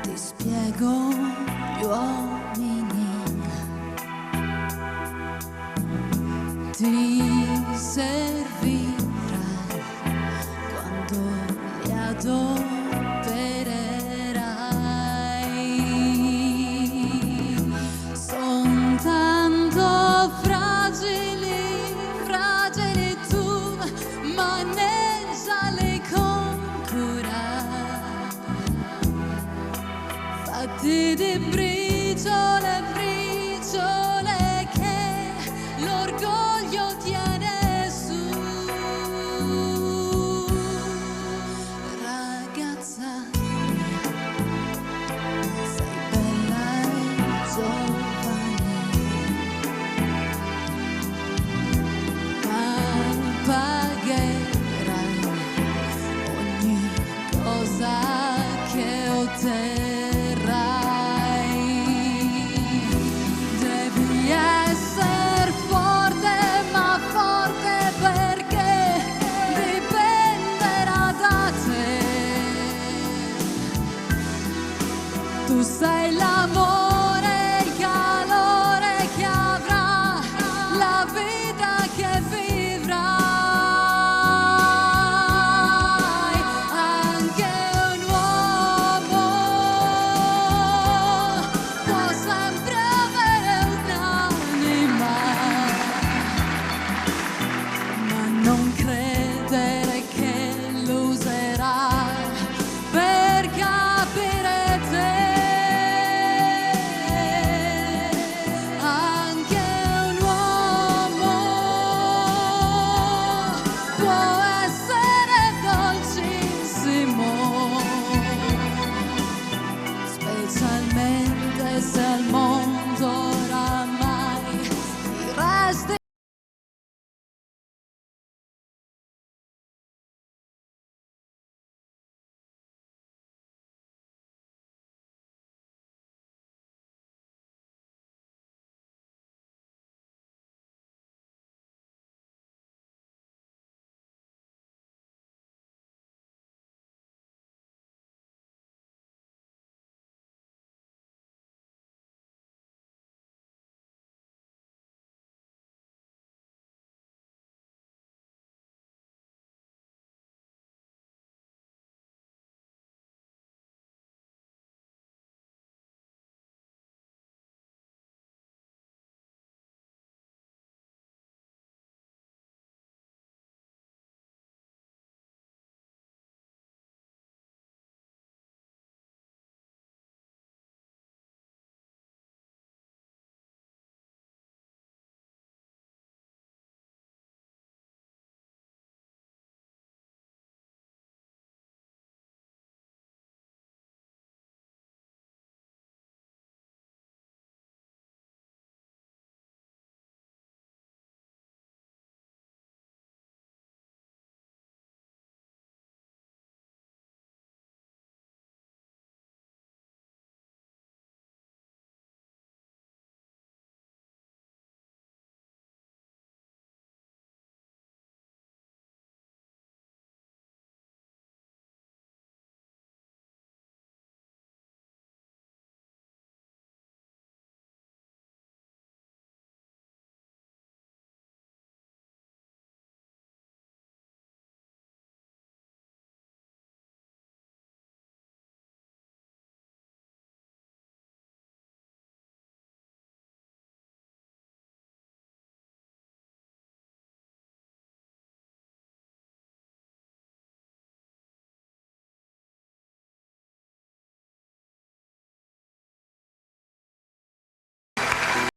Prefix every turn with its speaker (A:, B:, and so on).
A: Ti spiego gli uomini, ti servirai quando li adopererai. Son tanto fragili, fragili tu, maneggiali con cura. Fatti di briciole, briciole che l'orgoglio tiene su. Ragazza mia, sei bella e giovane, ma pagherai ogni cosa che otterrai. Devi essere forte, ma forte perché dipenderà da te. Tu sei l'amore